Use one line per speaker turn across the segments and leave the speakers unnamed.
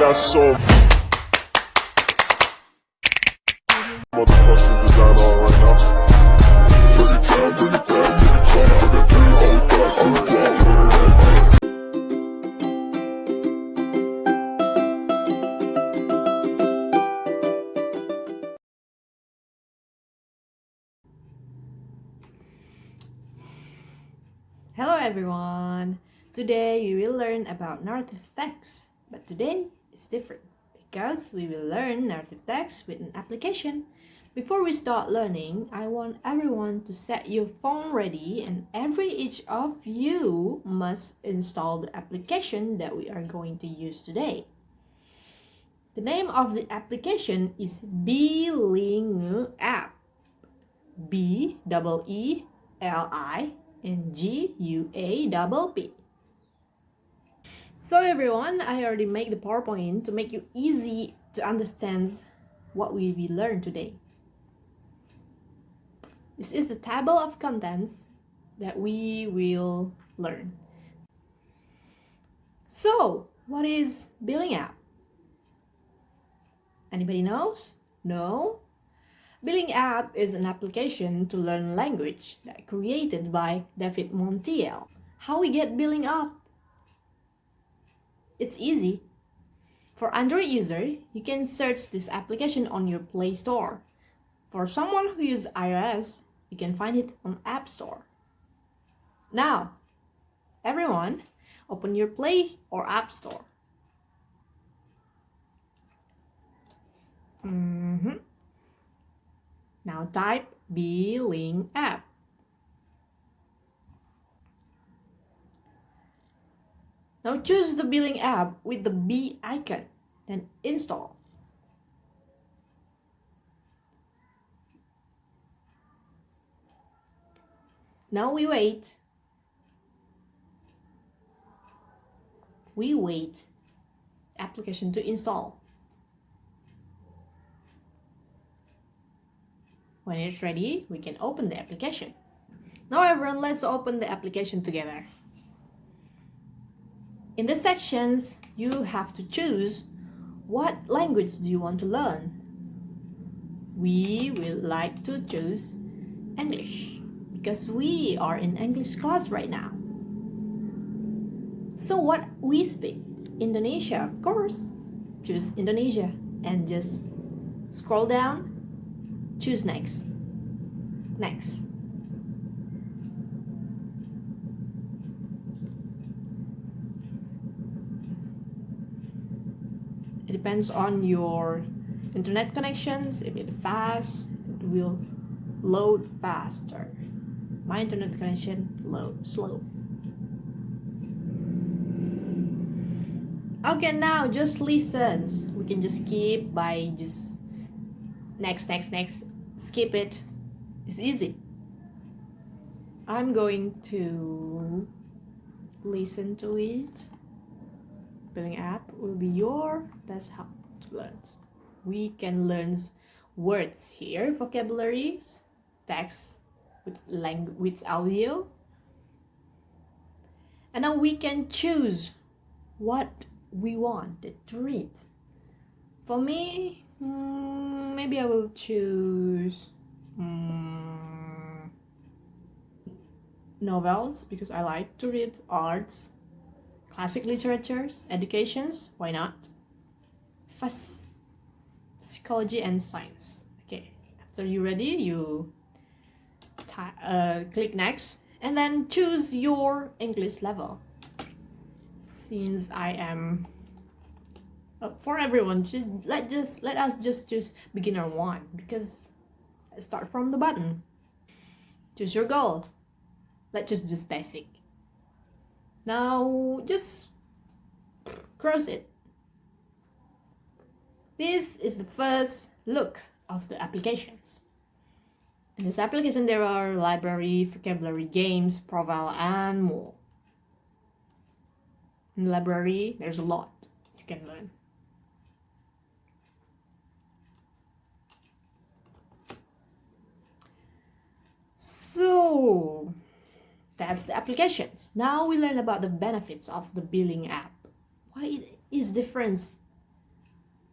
got so motherfucking design on right now. Bring it down, bring it down, bring it down. I got 3 old guys on the block.
Hello everyone! Today we will learn about narrative text, but today is different because we will learn narrative text with an application. Before we start learning, I want everyone to set your phone ready and each of you must install the application that we are going to use today. The name of the application is Beeling App. B-E-E-L-I and G-U-A-P-P. So everyone, I already made the PowerPoint to make you easy to understand what we will learn today. This is the table of contents that we will learn. So, what is Billing App? Anybody knows? No? Billing App is an application to learn language that created by David Montiel. How we get Billing App? It's easy. For Android user, you can search this application on your Play Store. For someone who uses iOS, you can find it on App Store. Now, everyone, open your Play or App Store. Now type Billing App. Now choose the Billing App with the B icon, then install. Now we wait. Application to install. When it's ready, we can open the application. Now everyone, let's open the application together. In the sections, you have to choose what language do you want to learn. We will like to choose English because we are in English class right now. So what we speak? Indonesia, of course. Choose Indonesia and just scroll down. Choose next. Next. It depends on your internet connections. If it's fast, it will load faster. My internet connection slow. Okay, now just listen. We can just skip by just next. Skip it. It's easy. I'm going to listen to it. Billing App will be your best help to learn. We can learn words here, vocabularies, text with audio. And now we can choose what we want to read. For me, maybe I will choose novels because I like to read arts, classic literatures, educations, why not? First, psychology and science. Okay, after you're ready, you click next and then choose your English level. Since I am for everyone, let us just choose beginner 1 because let's start from the bottom. Choose your goal. Let's just basic. Now just cross it. This is the first look of the applications. In this application there are library, vocabulary, games, profile and more. In the library there's a lot you can learn. So that's the applications. Now we learn about the benefits of the Billing App. Why it is different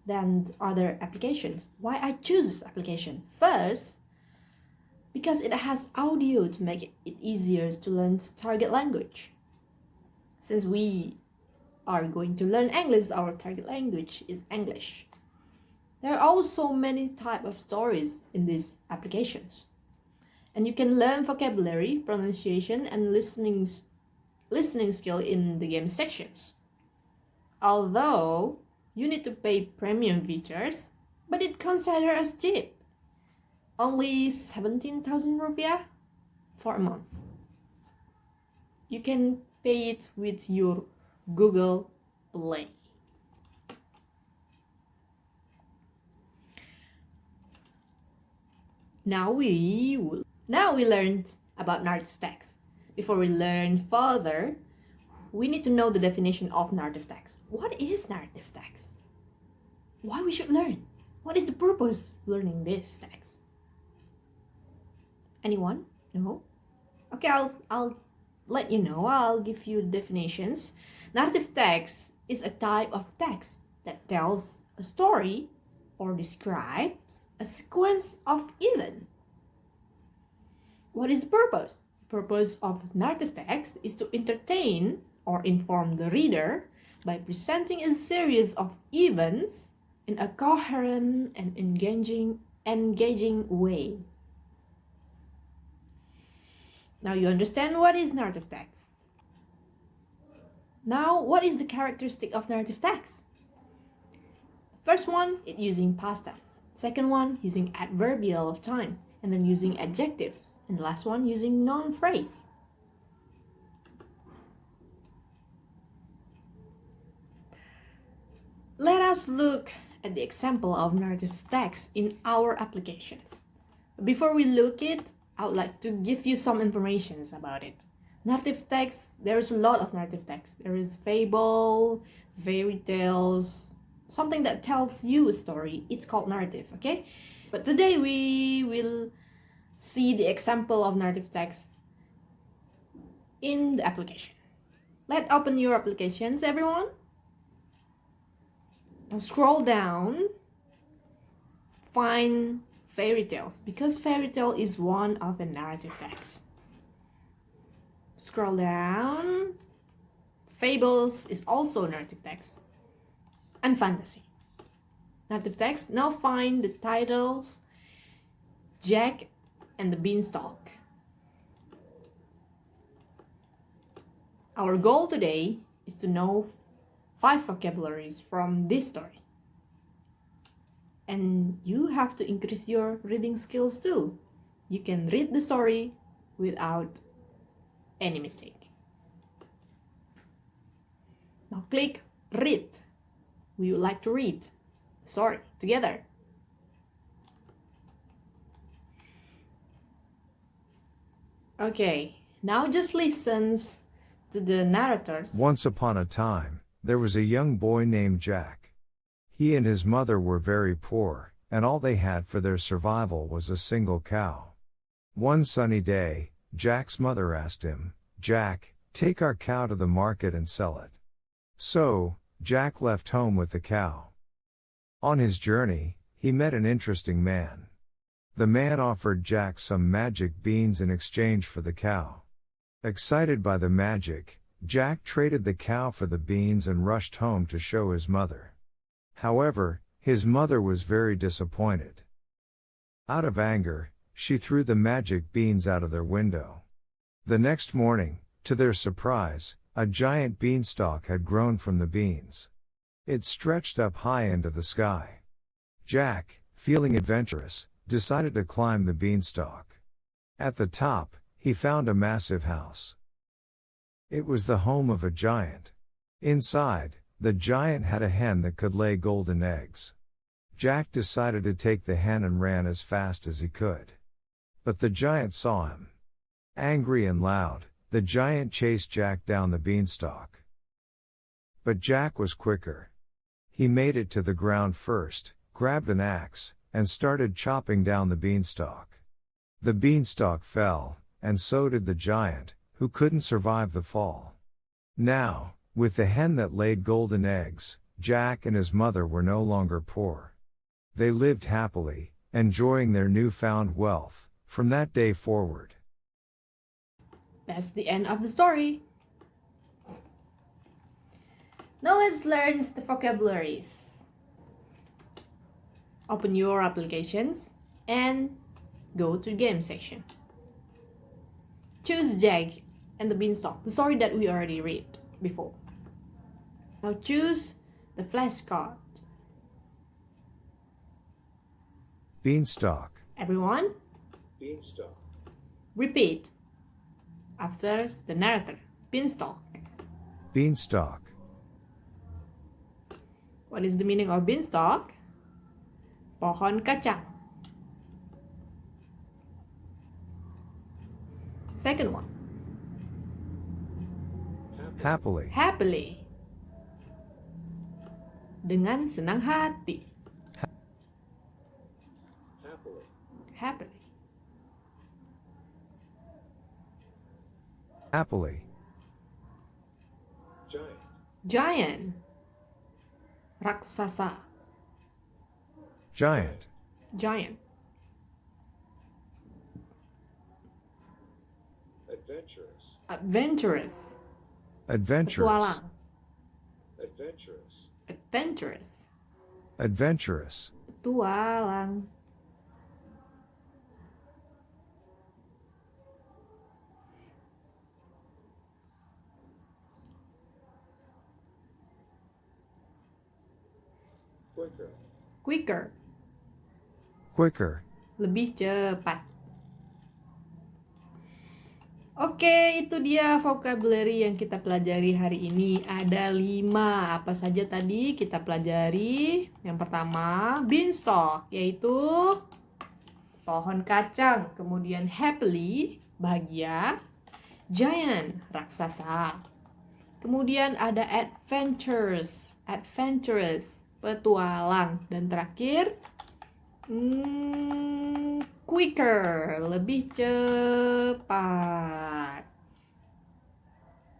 than other applications. Why I choose this application? First, because it has audio to make it easier to learn target language. Since we are going to learn English, our target language is English. There are also many types of stories in these applications. And you can learn vocabulary, pronunciation, and listening skill in the game sections. Although you need to pay premium features, but it considered as cheap. Only 17,000 rupiah for a month. You can pay it with your Google Play. Now we learned about narrative text. Before we learn further, we need to know the definition of narrative text. What is narrative text? Why we should learn? What is the purpose of learning this text? Anyone? No? Okay, I'll let you know. I'll give you definitions. Narrative text is a type of text that tells a story or describes a sequence of events. What is the purpose? The purpose of narrative text is to entertain or inform the reader by presenting a series of events in a coherent and engaging way. Now you understand what is narrative text. Now, what is the characteristic of narrative text? First one, it's using past tense. Second one, using adverbial of time. And then using adjectives. And the last one, using noun phrase. Let us look at the example of narrative text in our applications. Before we look at it, I would like to give you some information about it. Narrative text, there is a lot of narrative text. There is fable, fairy tales, something that tells you a story. It's called narrative, okay? But today we will see the example of narrative text in the application. Let's open your applications, everyone. Now scroll down, find fairy tales, because fairy tale is one of the narrative text. Scroll down, fables is also narrative text, and fantasy. Narrative text, now find the title, Jack and the Beanstalk. Our goal today is to know 5 vocabularies from this story. And you have to increase your reading skills too. You can read the story without any mistake. Now click read. We would like to read the story together. Okay, now just listen to the narrators.
Once upon a time, there was a young boy named Jack. He and his mother were very poor, and all they had for their survival was a single cow. One sunny day, Jack's mother asked him, "Jack, take our cow to the market and sell it." So, Jack left home with the cow. On his journey, he met an interesting man. The man offered Jack some magic beans in exchange for the cow. Excited by the magic, Jack traded the cow for the beans and rushed home to show his mother. However, his mother was very disappointed. Out of anger, she threw the magic beans out of their window. The next morning, to their surprise, a giant beanstalk had grown from the beans. It stretched up high into the sky. Jack, feeling adventurous, decided to climb the beanstalk. At the top, he found a massive house. It was the home of a giant. Inside, the giant had a hen that could lay golden eggs. Jack decided to take the hen and ran as fast as he could. But the giant saw him. Angry and loud, the giant chased Jack down the beanstalk. But Jack was quicker. He made it to the ground first, grabbed an axe, and started chopping down the beanstalk. The beanstalk fell, and so did the giant, who couldn't survive the fall. Now, with the hen that laid golden eggs, Jack and his mother were no longer poor. They lived happily, enjoying their newfound wealth, from that day forward.
That's the end of the story. Now let's learn the vocabularies. Open your applications and go to the game section. Choose Jack and the Beanstalk, the story that we already read before. Now choose the flashcard.
Beanstalk.
Everyone,
Beanstalk.
repeat after the narrator. Beanstalk.
Beanstalk.
What is the meaning of beanstalk? Pohon kacang. Second one.
Happily.
Happily. Dengan senang hati.
Happily.
Happily.
Happily.
Giant.
Giant. Raksasa.
Giant.
Giant.
Adventurous.
Adventurous.
Adventurous.
Petualang.
Adventurous.
Adventurous.
Adventurous.
Petualang.
Quicker.
Quicker.
Quicker.
Lebih cepat. Oke, itu dia vocabulary yang kita pelajari hari ini. Ada 5. Apa saja tadi kita pelajari? Yang pertama, beanstalk, yaitu pohon kacang. Kemudian happily, bahagia. Giant, raksasa. Kemudian ada adventures, petualang. Dan terakhir, quicker, lebih cepat.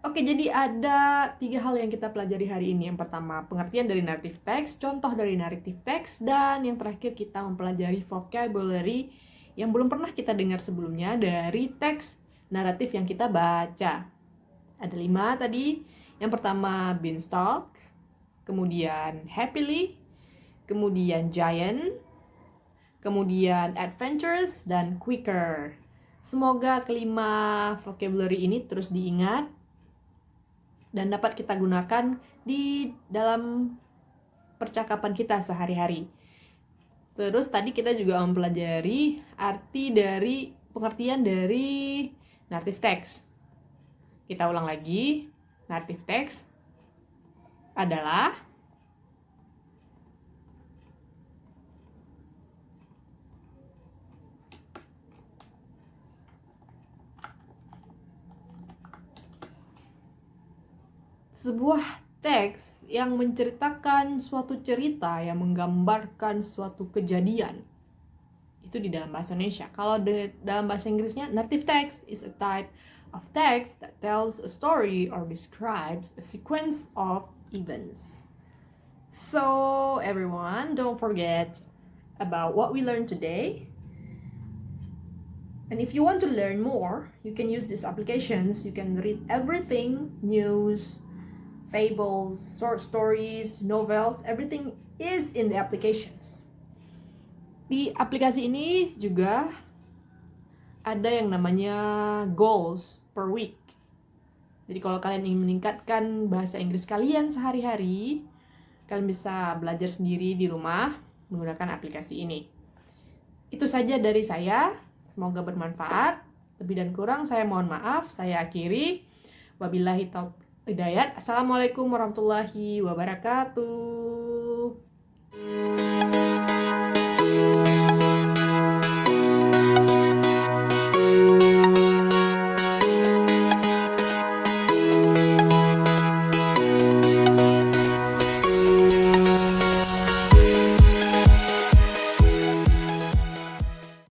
Oke, jadi ada 3 hal yang kita pelajari hari ini. Yang pertama, pengertian dari narrative text, contoh dari narrative text, dan yang terakhir kita mempelajari vocabulary yang belum pernah kita dengar sebelumnya dari teks naratif yang kita baca. Ada 5 tadi. Yang pertama, beanstalk, kemudian happily, kemudian giant, kemudian adventurous, dan quicker. Semoga kelima vocabulary ini terus diingat dan dapat kita gunakan di dalam percakapan kita sehari-hari. Terus tadi kita juga mempelajari pengertian dari narrative text. Kita ulang lagi. Narrative text adalah sebuah teks yang menceritakan suatu cerita yang menggambarkan suatu kejadian. Itu di dalam bahasa Indonesia. Kalau dalam bahasa Inggrisnya, narrative text is a type of text that tells a story or describes a sequence of events. So everyone, don't forget about what we learned today. And if you want to learn more, you can use these applications. You can read everything, news, fables, short stories, novels, everything is in the applications. Di aplikasi ini juga ada yang namanya goals per week. Jadi kalau kalian ingin meningkatkan bahasa Inggris kalian sehari-hari, kalian bisa belajar sendiri di rumah menggunakan aplikasi ini. Itu saja dari saya. Semoga bermanfaat. Lebih dan kurang saya mohon maaf. Saya akhiri. Wabillahi taufiq hidayat. Assalamualaikum warahmatullahi wabarakatuh.